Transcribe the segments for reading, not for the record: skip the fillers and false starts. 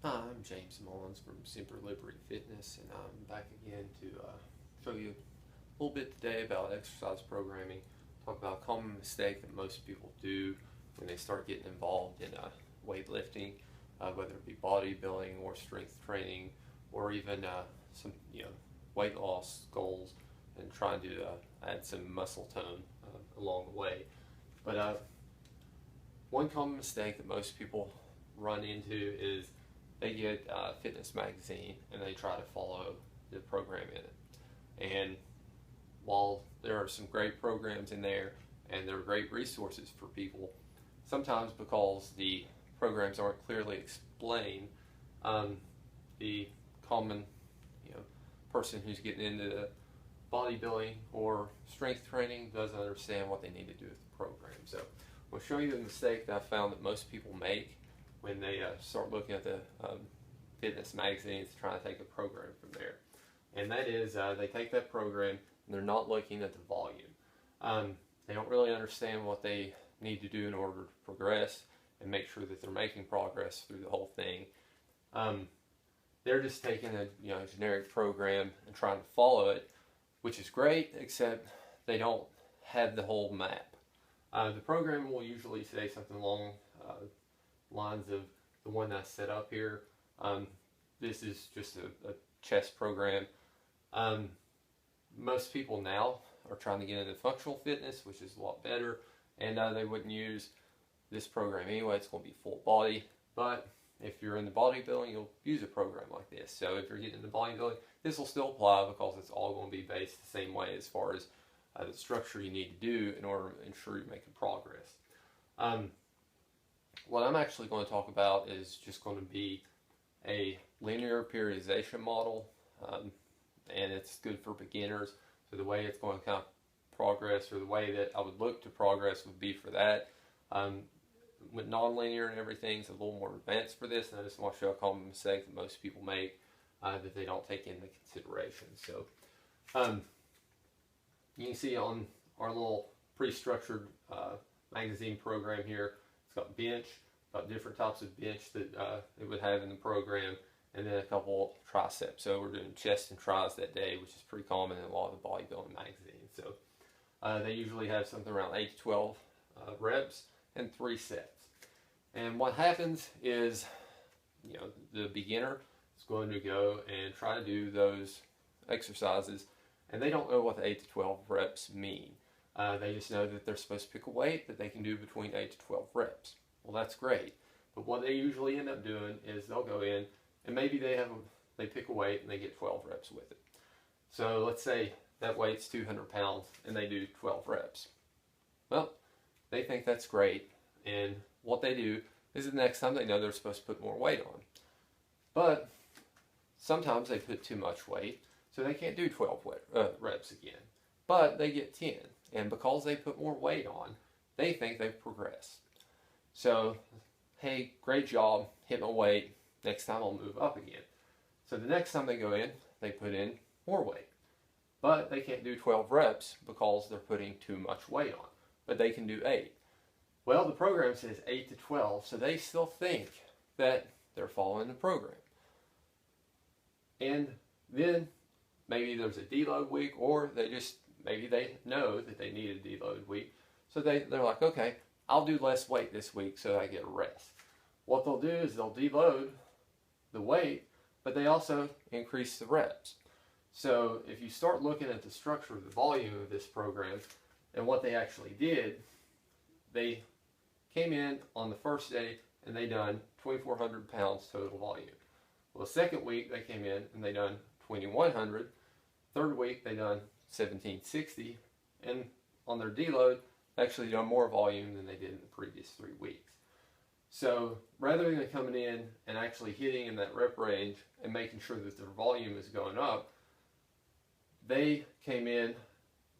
Hi, I'm James Mullins from Semper Liberty Fitness, and I'm back again to show you a little bit today about exercise programming. Talk about a common mistake that most people do when they start getting involved in weightlifting, whether it be bodybuilding or strength training, or even some weight loss goals, and trying to add some muscle tone along the way. But one common mistake that most people run into is they get a fitness magazine and they try to follow the program in it. And while there are some great programs in there and they're great resources for people, sometimes because the programs aren't clearly explained, the common person who's getting into bodybuilding or strength training doesn't understand what they need to do with the program. So I'll show you the mistake that I found that most people make when they start looking at the fitness magazines trying to take a program from there. And that is they take that program and they're not looking at the volume. They don't really understand what they need to do in order to progress and make sure that they're making progress through the whole thing. They're just taking a generic program and trying to follow it, which is great, except they don't have the whole map. The program will usually say something along lines of the one that's set up here. This is just a chest program. Most people now are trying to get into functional fitness, which is a lot better, and they wouldn't use this program anyway. It's going to be full body, but if you're in the bodybuilding, you'll use a program like this. So if you're getting into bodybuilding, this will still apply because it's all going to be based the same way as far as the structure you need to do in order to ensure you're making progress. What I'm actually going to talk about is just going to be a linear periodization model, and it's good for beginners. So the way it's going to kind of progress, or the way that I would look to progress, would be for that. With nonlinear and everything, it's a little more advanced for this, and I just want to show a common mistake that most people make that they don't take into consideration. So you can see on our little pre-structured magazine program here, it's got bench, got different types of bench that it would have in the program, and then a couple triceps. So we're doing chest and tris that day, which is pretty common in a lot of the bodybuilding magazines. So they usually have something around 8 to 12 reps and 3 sets. And what happens is, the beginner is going to go and try to do those exercises, and they don't know what the 8 to 12 reps mean. They just know that they're supposed to pick a weight that they can do between 8 to 12 reps. Well, that's great, but what they usually end up doing is they'll go in and maybe they pick a weight and they get 12 reps with it. So let's say that weight's 200 pounds and they do 12 reps. Well, they think that's great, and what they do is the next time they know they're supposed to put more weight on. But sometimes they put too much weight, so they can't do 12 reps again. But they get 10, and because they put more weight on, they think they've progressed. So, hey, great job, hit my weight, next time I'll move up again. So the next time they go in, they put in more weight. But they can't do 12 reps because they're putting too much weight on. But they can do 8. Well, the program says 8 to 12, so they still think that they're following the program. And then maybe there's a deload week, or maybe they know that they need a deload week. So they're like, okay, I'll do less weight this week so I get a rest. What they'll do is they'll deload the weight, but they also increase the reps. So if you start looking at the structure of the volume of this program and what they actually did, they came in on the first day and they done 2,400 pounds total volume. Well, the second week they came in and they done 2,100. Third week they done 1,760, and on their deload they actually done more volume than they did in the previous 3 weeks. So rather than coming in and actually hitting in that rep range and making sure that their volume is going up, they came in,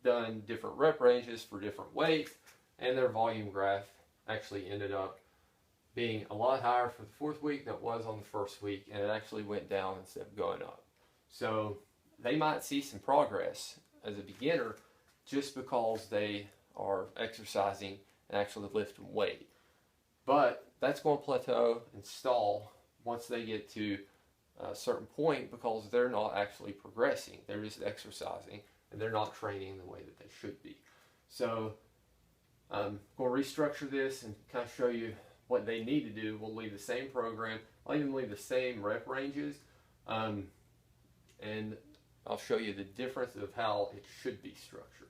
done different rep ranges for different weights, and their volume graph actually ended up being a lot higher for the 4th week than it was on the 1st week, and it actually went down instead of going up. So they might see some progress as a beginner just because they are exercising and actually lifting weight. But that's going to plateau and stall once they get to a certain point, because they're not actually progressing, they're just exercising and they're not training the way that they should be. So I'm going to restructure this and kind of show you what they need to do. We'll leave the same program. I'll even leave the same rep ranges, and I'll show you the difference of how it should be structured.